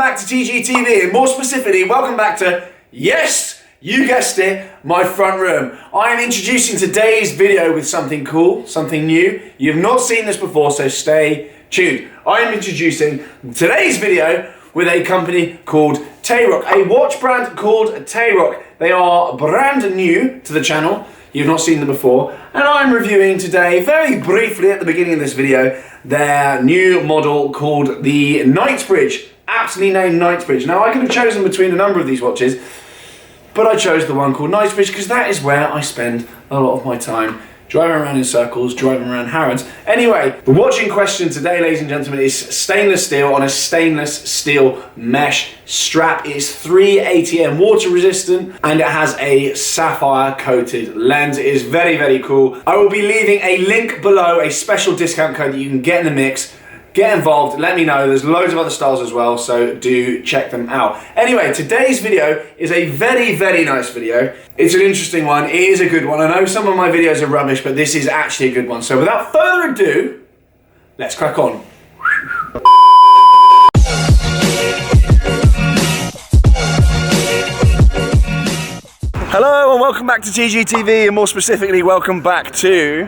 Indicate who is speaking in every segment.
Speaker 1: back to TGTV, and more specifically, welcome back to, yes, you guessed it, my front room. I am introducing today's video with something cool, something new. You have not seen this before, so stay tuned. I am introducing today's video with a company called Tayrock, a watch brand called Tayrock. They are brand new to the channel. You've not seen them before, and I'm reviewing today, very briefly at the beginning of this video, their new model called the Knightsbridge, aptly named Knightsbridge. Now, I could have chosen between a number of these watches, but I chose the one called Knightsbridge because that is where I spend a lot of my time, driving around in circles, driving around Harrods. Anyway, the watch in question today, ladies and gentlemen, is stainless steel on a stainless steel mesh strap. It is 380M water resistant and it has a sapphire coated lens. It is very, very cool. I will be leaving a link below, a special discount code that you can get in the mix. Get involved, let me know. There's loads of other styles as well, so do check them out. Anyway, today's video is a very, very nice video. It's an interesting one, it is a good one. I know some of my videos are rubbish, but this is actually a good one. So without further ado, let's crack on. Hello and welcome back to TGTV, and more specifically, welcome back to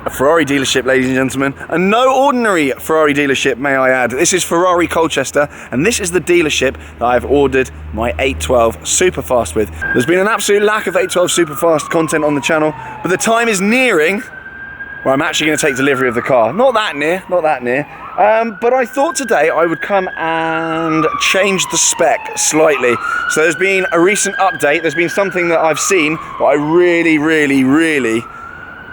Speaker 1: a Ferrari dealership, ladies and gentlemen. And no ordinary Ferrari dealership, may I add. This is Ferrari Colchester, and this is the dealership that I've ordered my 812 Superfast with. There's been an absolute lack of 812 Superfast content on the channel, but the time is nearing where I'm actually going to take delivery of the car. Not that near, not that near. But I thought today I would come and change the spec slightly. So there's been a recent update. There's been something that I've seen that I really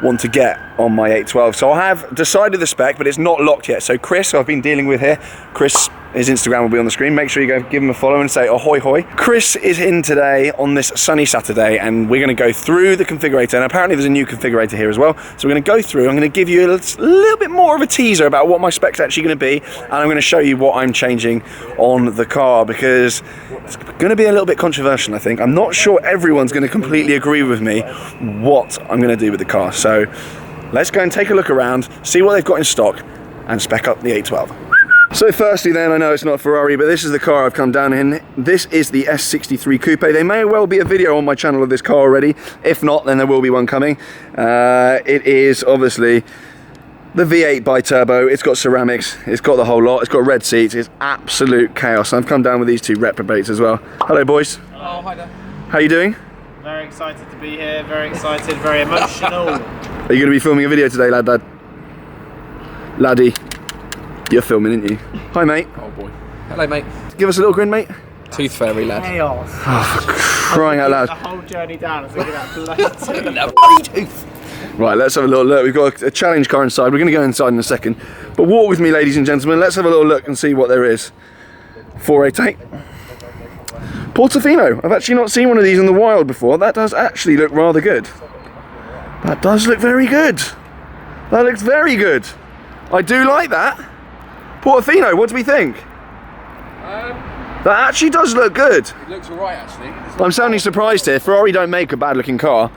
Speaker 1: want to get on my 812. So I have decided the spec, but it's not locked yet. So Chris, who I've been dealing with here, Chris, his Instagram will be on the screen. Make sure you go give him a follow and say ahoy hoy. Chris is in today on this sunny Saturday, and we're going to go through the configurator, and apparently there's a new configurator here as well. So we're going to go through, I'm going to give you a little bit more of a teaser about what my spec's actually going to be, and I'm going to show you what I'm changing on the car, because it's going to be a little bit controversial, I think. I'm not sure everyone's going to completely agree with me what I'm going to do with the car. So let's go and take a look around, see what they've got in stock, and spec up the 812. So firstly then, I know it's not a Ferrari, but this is the car I've come down in. This is the S63 Coupe. There may well be a video on my channel of this car already. If not, then there will be one coming. It is obviously the V8 bi-turbo. It's got ceramics, it's got the whole lot, it's got red seats, it's absolute chaos. I've come down with these two reprobates as well. Hello boys.
Speaker 2: Hello, hi there.
Speaker 1: How you doing?
Speaker 2: Very excited to be here, very excited, very emotional.
Speaker 1: Are you going to be filming a video today, Laddie? You're filming, aren't you? Hi, mate.
Speaker 3: Oh boy. Hello, mate.
Speaker 1: Give us a little grin, mate.
Speaker 3: Tooth fairy, lad.
Speaker 2: Chaos.
Speaker 1: Crying out loud.
Speaker 2: The whole journey down, I was looking at
Speaker 3: That bloody tooth.
Speaker 1: Right, let's have a little look. We've got a challenge car inside. We're going to go inside in a second. But walk with me, ladies and gentlemen. Let's have a little look and see what there is. 488. Portofino. I've actually not seen one of these in the wild before. That does actually look rather good. That does look very good. That looks very good. I do like that. Portofino, what do we think? That actually does look good.
Speaker 3: It looks alright, actually.
Speaker 1: I'm sounding surprised here. Ferrari don't make a bad looking car.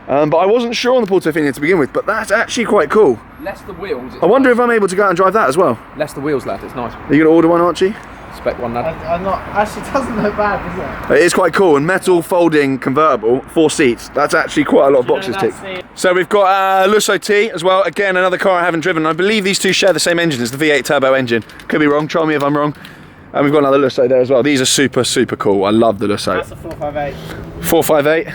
Speaker 1: But I wasn't sure on the Portofino to begin with, but that's actually quite cool.
Speaker 3: Less the wheels.
Speaker 1: I wonder if I'm able to go out and drive that as well.
Speaker 3: Less the wheels, lad. It's nice.
Speaker 1: Are you going to order one, Archie?
Speaker 3: Spec one, lad.
Speaker 2: I'm not, actually it doesn't look bad, does it?
Speaker 1: It is quite cool, and metal folding convertible, 4 seats. That's actually quite a lot of boxes ticked. So we've got Lusso T as well. Again, another car I haven't driven. I believe these two share the same engine as the V8 turbo engine. Could be wrong, try me if I'm wrong. And we've got another Lusso there as well. These are super cool. I love the Lusso.
Speaker 2: That's a 458.
Speaker 1: 458.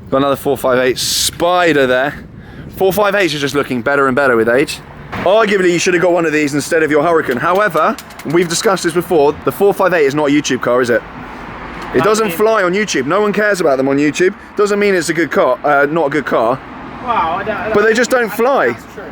Speaker 1: Got another 458 Spider there. 458s are just looking better and better with age. Arguably, you should have got one of these instead of your Hurricane. However, we've discussed this before, the 458 is not a YouTube car, is it? It doesn't fly on YouTube. No one cares about them on YouTube. Doesn't mean it's a good car, not a good car.
Speaker 2: Wow, I don't,
Speaker 1: but they just don't fly.
Speaker 2: That's true.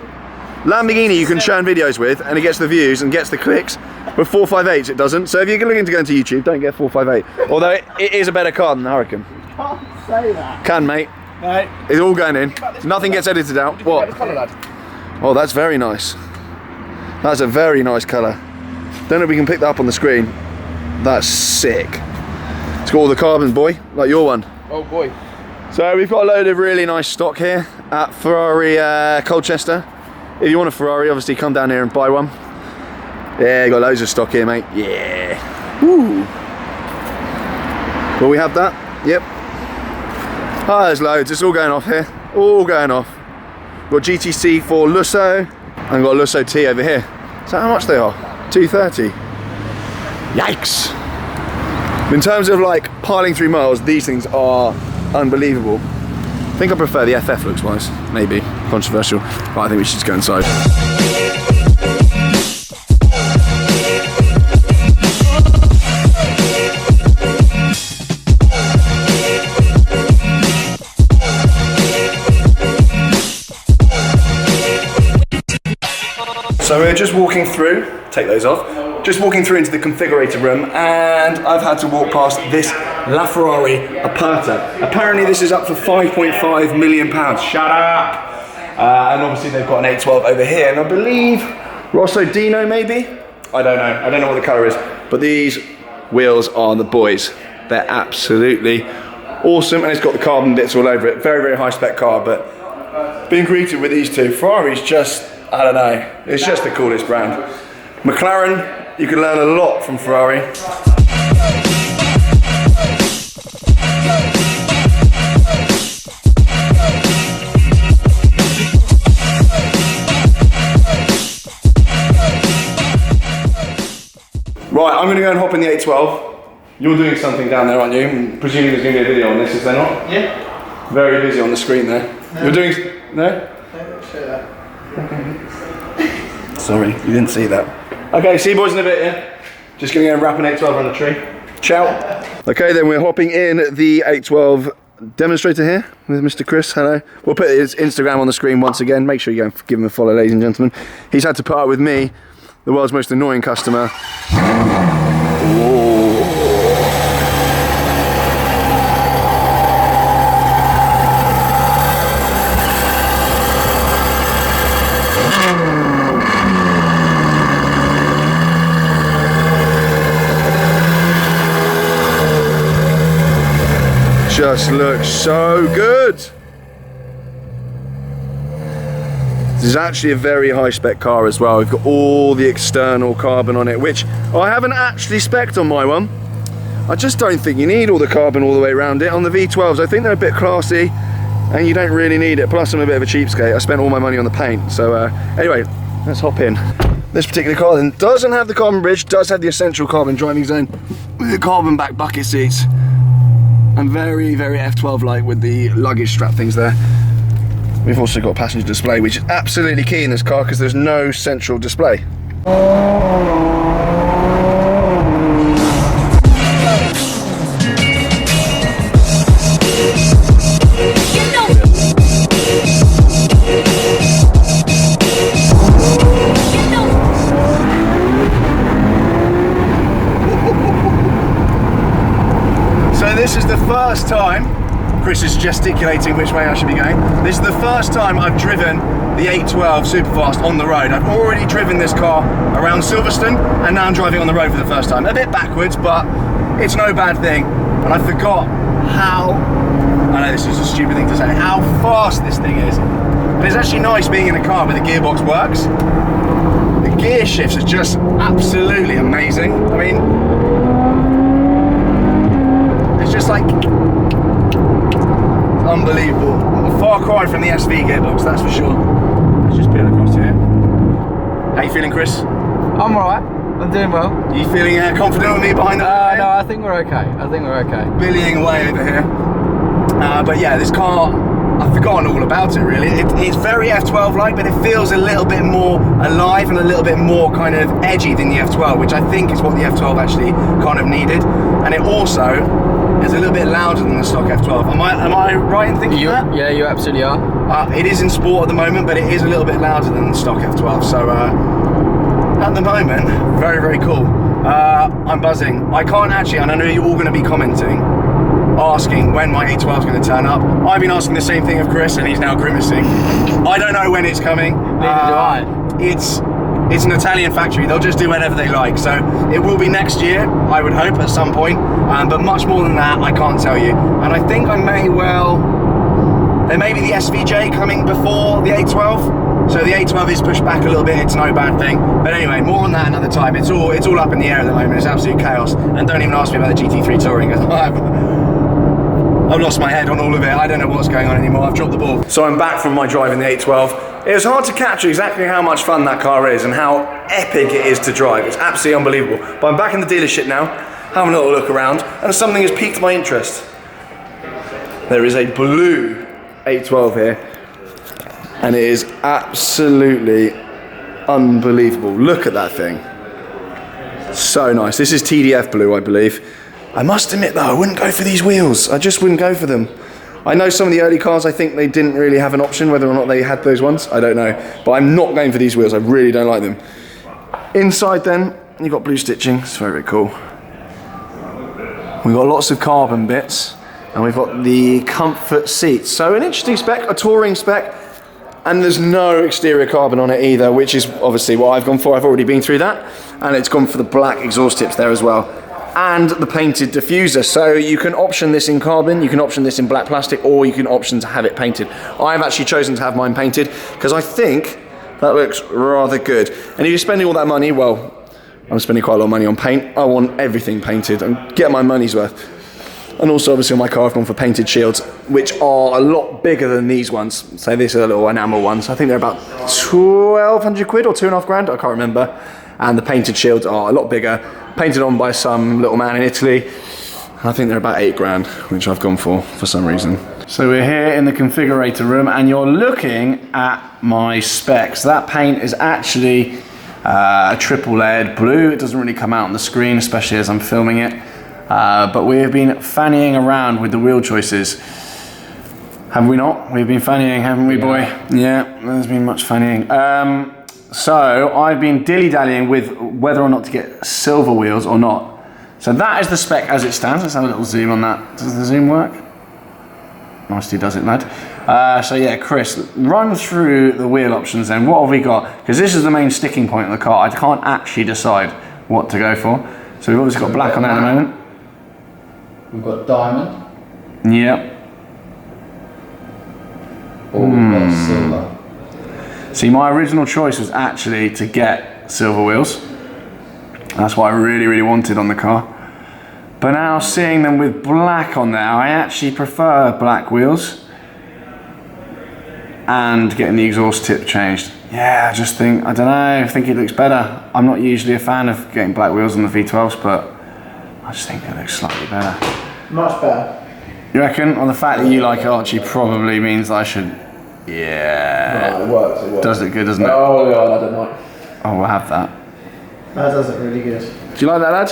Speaker 1: Lamborghini you can churn videos with, and it gets the views and gets the clicks. But 458s it doesn't. So if you're looking to go into YouTube, don't get 458. Although it is a better car than the Hurricane.
Speaker 2: You can't say that.
Speaker 1: Can, mate.
Speaker 2: No.
Speaker 1: It's all going in. Nothing gets edited out. What?
Speaker 3: Colour, lad.
Speaker 1: Oh, that's very nice. That's a very nice colour. Don't know if we can pick that up on the screen. That's sick. It's got all the carbon, boy, like your one.
Speaker 3: Oh boy.
Speaker 1: So we've got a load of really nice stock here at Ferrari Colchester. If you want a Ferrari, obviously come down here and buy one. Yeah, got loads of stock here, mate. Yeah. Ooh. Will we have that? Yep. Ah, there's loads. It's all going off here. All going off. Got GTC for Lusso, and got a Lusso T over here. So how much they are? 230. Yikes! In terms of like piling through miles, these things are unbelievable. I think I prefer the FF looks wise. Maybe controversial, but I think we should just go inside. So we're just walking through, take those off, just walking through into the configurator room, and I've had to walk past this LaFerrari Aperta. Apparently this is up for £5.5 million. Shut up! And obviously they've got an 812 over here, and I believe Rosso Dino maybe? I don't know what the colour is, but these wheels are the boys. They're absolutely awesome, and it's got the carbon bits all over it. Very, very high spec car, but being greeted with these two, Ferrari's just, I don't know, it's just the coolest brand. McLaren, you can learn a lot from Ferrari. Right, I'm going to go and hop in the 812. You're doing something down there, aren't you? I'm presuming there's going to be a video on this, is there not?
Speaker 2: Yeah.
Speaker 1: Very busy on the screen there. No. You're doing... No?
Speaker 2: Show that.
Speaker 1: Sorry, you didn't see that. Okay, see you boys in a bit, yeah? Just gonna go and wrap an 812 around the tree. Ciao. Okay, then we're hopping in the 812 demonstrator here with Mr. Chris. Hello. We'll put his Instagram on the screen once again. Make sure you go and give him a follow, ladies and gentlemen. He's had to put up with me, the world's most annoying customer. Oh. Just looks so good. This is actually a very high spec car as well. We've got all the external carbon on it, which I haven't actually spec'd on my one. I just don't think you need all the carbon all the way around it. On the V12s, I think they're a bit classy and you don't really need it. Plus I'm a bit of a cheapskate. I spent all my money on the paint. So anyway, let's hop in. This particular car then doesn't have the carbon bridge, does have the essential carbon driving zone with the carbon back bucket seats. And very, very F12 like with the luggage strap things there. We've also got passenger display, which is absolutely key in this car because there's no central display. This is the first time, Chris is gesticulating which way I should be going. This is the first time I've driven the 812 Superfast on the road. I've already driven this car around Silverstone and now I'm driving on the road for the first time. A bit backwards, but it's no bad thing. And I forgot how, I know this is a stupid thing to say, how fast this thing is. But it's actually nice being in a car where the gearbox works. The gear shifts are just absolutely amazing. I mean, just like unbelievable. A far cry from the SV gearbox, that's for sure. Let's just peel across here. How you feeling, Chris?
Speaker 3: I'm alright. I'm doing well.
Speaker 1: You feeling confident with me behind the
Speaker 3: no, I think we're okay. I think we're okay.
Speaker 1: Billying away over here. But yeah, this car, I've forgotten all about it really. It's very F12 like, but it feels a little bit more alive and a little bit more kind of edgy than the F12, which I think is what the F12 actually kind of needed. And it also is a little bit louder than the stock F12. Am I right in thinking that?
Speaker 3: Yeah, you absolutely are.
Speaker 1: It is in sport at the moment, but it is a little bit louder than the stock F12. So at the moment, very, very cool. I'm buzzing. I can't actually, and I know you're all going to be commenting, asking when my 812 is going to turn up. I've been asking the same thing of Chris, and he's now grimacing. I don't know when it's coming.
Speaker 3: Neither do I.
Speaker 1: It's an Italian factory, they'll just do whatever they like. So it will be next year, I would hope, at some point. But much more than that, I can't tell you. And I think I may well There may be the SVJ coming before the A12. So the A12 is pushed back a little bit, it's no bad thing. But anyway, more on that another time. It's all up in the air at the moment, it's absolute chaos. And don't even ask me about the GT3 Touring, because I've lost my head on all of it. I don't know what's going on anymore, I've dropped the ball. So I'm back from my drive in the A12. It was hard to capture exactly how much fun that car is and how epic it is to drive. It's absolutely unbelievable. But I'm back in the dealership now, having a little look around, and something has piqued my interest. There is a blue A12 here, and it is absolutely unbelievable. Look at that thing. So nice. This is TDF blue, I believe. I must admit though, I wouldn't go for these wheels. I just wouldn't go for them. I know some of the early cars, I think they didn't really have an option, whether or not they had those ones, I don't know. But I'm not going for these wheels, I really don't like them. Inside then, you've got blue stitching, it's very, very cool. We've got lots of carbon bits, and we've got the comfort seats. So an interesting spec, a touring spec, and there's no exterior carbon on it either, which is obviously what I've gone for. I've already been through that, and it's gone for the black exhaust tips there as well. And the painted diffuser, so you can option this in carbon, you can option this in black plastic, or you can option to have it painted. I've actually chosen to have mine painted because I think that looks rather good. And if you're spending all that money, well, I'm spending quite a lot of money on paint. I want everything painted and get my money's worth. And also obviously on my car I've gone for painted shields, which are a lot bigger than these ones. So these are little enamel ones. I think they're about 1,200 quid or 2.5 grand, I can't remember. And the painted shields are a lot bigger, painted on by some little man in Italy. I think they're about 8 grand, which I've gone for some reason. So we're here in the configurator room and you're looking at my specs. That paint is actually a triple layered blue. It doesn't really come out on the screen, especially as I'm filming it. But we have been fannying around with the wheel choices. Have we not? We've been fannying, haven't we, boy? Yeah, there's been much fannying. So I've been dilly-dallying with whether or not to get silver wheels or not. So that is the spec as it stands. Let's have a little zoom on that. Does the zoom work? Nicely does it, lad. So yeah, Chris, run through the wheel options then. What have we got? Because this is the main sticking point of the car. I can't actually decide what to go for. So we've obviously got black on there at the moment.
Speaker 3: We've got diamond.
Speaker 1: Yep.
Speaker 3: Or we've got silver.
Speaker 1: See, my original choice was actually to get silver wheels. That's what I really, really wanted on the car. But now seeing them with black on there, I actually prefer black wheels. And getting the exhaust tip changed. Yeah, I just think, I don't know, I think it looks better. I'm not usually a fan of getting black wheels on the V12s, but I just think it looks slightly better.
Speaker 2: Much better.
Speaker 1: You reckon? On the fact that you like Archie probably means I should. Yeah.
Speaker 3: No, it works, it works.
Speaker 1: Does look good, doesn't it?
Speaker 3: Oh, yeah, I don't know.
Speaker 1: Oh, we'll have that.
Speaker 2: That does it really good.
Speaker 1: Do you like that, lad?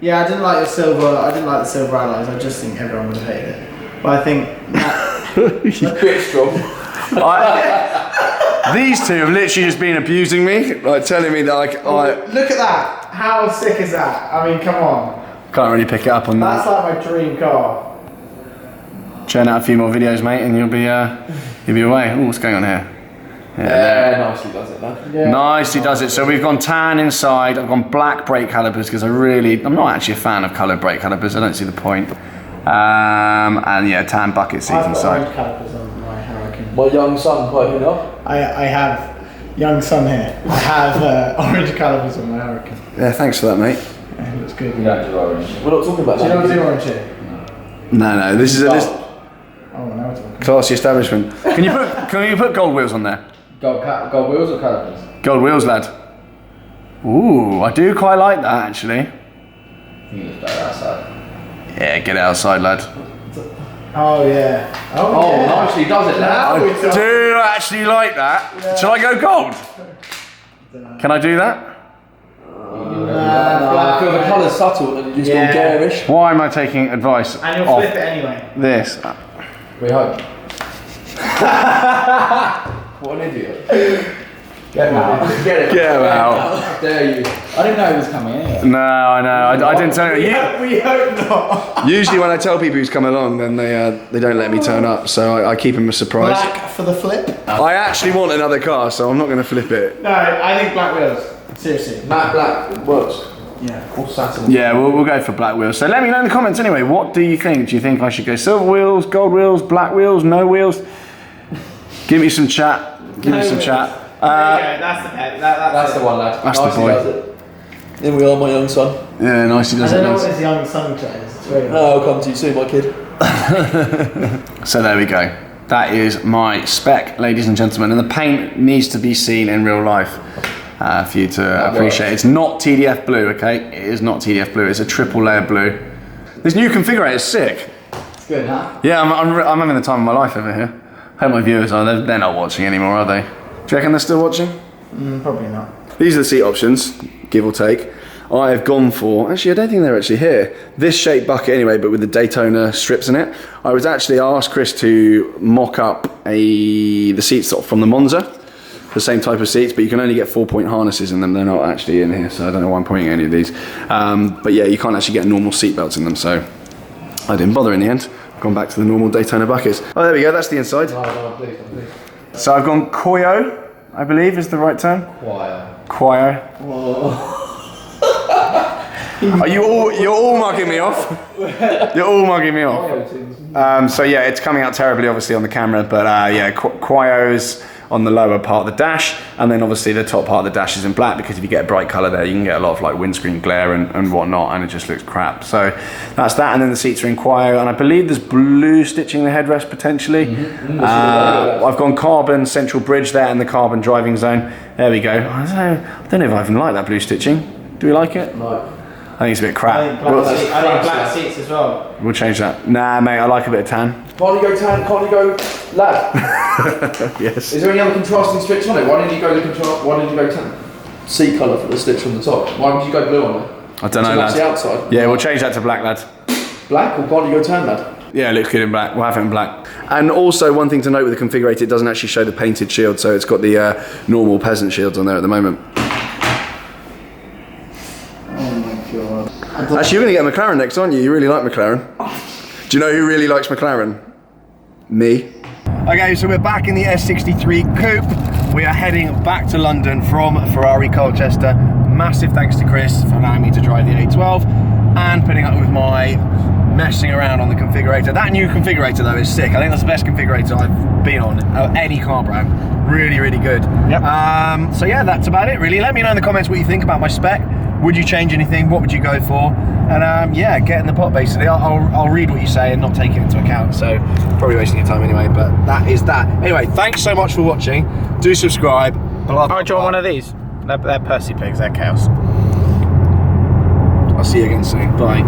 Speaker 2: Yeah, I didn't like the silver. I didn't like the silver alloys. I just think everyone would have hated it. But I think that
Speaker 3: A bit strong.
Speaker 1: These two have literally just been abusing me, like telling me that
Speaker 2: look at that. How sick is that? I mean, come on.
Speaker 1: Can't really pick it up on
Speaker 2: That's
Speaker 1: that.
Speaker 2: like my dream car.
Speaker 1: Churn out a few more videos, mate, and you'll be away. Oh, what's going on here?
Speaker 3: Yeah, nicely does it, man.
Speaker 2: Yeah.
Speaker 1: Nicely does it. So we've gone tan inside. I've gone black brake calipers because I'm not actually a fan of coloured brake calipers. I don't see the point. And yeah, tan bucket seats
Speaker 2: I've got
Speaker 1: inside.
Speaker 2: orange calipers on my Hurricane.
Speaker 3: My young son piping up.
Speaker 2: I have young son here. I have orange calipers on my Hurricane.
Speaker 1: Yeah, thanks for that, mate.
Speaker 2: Yeah, it looks good.
Speaker 3: We don't do orange. We're not talking about
Speaker 2: Do you
Speaker 3: that.
Speaker 2: know what's in orange here?
Speaker 1: No, this is a
Speaker 2: Oh, now we're talking.
Speaker 1: classy establishment. Can you put gold wheels on there?
Speaker 3: Gold wheels or calipers?
Speaker 1: Gold wheels, lad. Ooh, I do quite like that actually.
Speaker 3: I think it's better outside.
Speaker 1: Yeah, get it outside, lad.
Speaker 2: Oh yeah.
Speaker 3: Oh,
Speaker 2: yeah.
Speaker 3: nicely does it now.
Speaker 2: Now we're talking.
Speaker 1: Do actually like that.
Speaker 2: Yeah.
Speaker 1: Shall I go gold? Can I do that?
Speaker 3: I feel the colour's subtle and just
Speaker 2: Yeah.
Speaker 3: all garish.
Speaker 1: Why am I taking advice
Speaker 2: And you'll
Speaker 1: off
Speaker 2: flip it anyway.
Speaker 1: this?
Speaker 3: We hope. What an idiot. Get him out. Get it.
Speaker 1: Get him out.
Speaker 3: How dare you. I didn't know he was coming in.
Speaker 1: No, I know. I didn't tell you.
Speaker 2: We hope not.
Speaker 1: Usually when I tell people who's come along, then they don't let me turn up. So I keep them a surprise.
Speaker 2: Black for the flip?
Speaker 1: I actually want another car, so I'm not going to flip it.
Speaker 2: No, I think black wheels. Seriously.
Speaker 3: Matte black works.
Speaker 2: Yeah.
Speaker 3: All satin.
Speaker 1: Yeah, we'll go for black wheels. So let me know in the comments anyway. What do you think? Do you think I should go silver wheels, gold wheels, black wheels, no wheels? Give me some chat. Give me some chat.
Speaker 2: There you go, that's the pet.
Speaker 3: That's the one, lad.
Speaker 1: That's the boy.
Speaker 3: Does it. Here we are, my young son.
Speaker 1: Yeah, nicely does
Speaker 2: I
Speaker 1: it.
Speaker 2: don't know what his young son tries. It's very
Speaker 3: I'll come to you soon, my kid.
Speaker 1: So there we go. That is my Spec, ladies and gentlemen, and the paint needs to be seen in real life for you to appreciate. It's not TDF blue, okay? It is not TDF blue. It's a triple layer blue. This new configurator is sick.
Speaker 2: It's good, huh?
Speaker 1: Yeah, I'm having the time of my life over here. Hope my viewers are. They're not watching anymore, are they? Do you reckon they're still watching?
Speaker 2: Probably not.
Speaker 1: These are the seat options, give or take. I have gone for, actually I don't think they're actually here, this shaped bucket anyway, but with the Daytona strips in it. I asked Chris to mock up the seats from the Monza, the same type of seats, but you can only get 4-point harnesses in them. They're not actually in here, so I don't know why I'm pointing at any of these. But yeah, you can't actually get normal seat belts in them, so I didn't bother in the end. I've gone back to the normal Daytona buckets. Oh, there we go, that's the inside.
Speaker 3: No, please.
Speaker 1: So I've gone Koyo, I believe is the right term. Choir. You're all mugging me off. You're all mugging me off. So yeah, it's coming out terribly obviously on the camera, but yeah, Quio's on the lower part of the dash, and then obviously the top part of the dash is in black, because if you get a bright colour there, you can get a lot of like windscreen glare and whatnot, and it just looks crap. So that's that, and then the seats are in Quio, and I believe there's blue stitching the headrest potentially. I've gone carbon central bridge there and the carbon driving zone. There we go. I don't know if I even like that blue stitching. Do we like it?
Speaker 3: No.
Speaker 1: I think it's a bit crap.
Speaker 2: I think black seats as well.
Speaker 1: We'll change that. Nah, mate, I like a bit of tan.
Speaker 3: Can't you go tan? Can't you go lad?
Speaker 1: Yes.
Speaker 3: Is there any other contrasting stitch on it? Why did you go tan? Seat colour for the stitch on the top. Why would you go blue on it?
Speaker 1: I don't know,
Speaker 3: That's
Speaker 1: lad.
Speaker 3: the outside.
Speaker 1: Yeah, we'll change that to black, lad.
Speaker 3: Black, or can't you go tan, lad?
Speaker 1: Yeah, it looks good in black. We'll have it in black. And also, one thing to note with the configurator, it doesn't actually show the painted shield, so it's got the normal peasant shields on there at the moment. Actually, you're going to get a McLaren next, aren't you? You really like McLaren. Do you know who really likes McLaren? Me. Okay, so we're back in the S63 Coupe. We are heading back to London from Ferrari Colchester. Massive thanks to Chris for allowing me to drive the A12 and putting up with my messing around on the configurator. That new configurator though is sick. I think that's the best configurator I've been on any car brand. Really, really good. Yep. So yeah, that's about it really. Let me know in the comments what you think about my Spec. Would you change anything? What would you go for? And yeah, get in the pot basically. I'll read what you say and not take it into account. So probably wasting your time anyway, but that is that. Anyway, thanks so much for watching. Do subscribe.
Speaker 2: Alright, do you want one of these? They're Percy pigs, they're chaos.
Speaker 1: I'll see you again soon. Bye.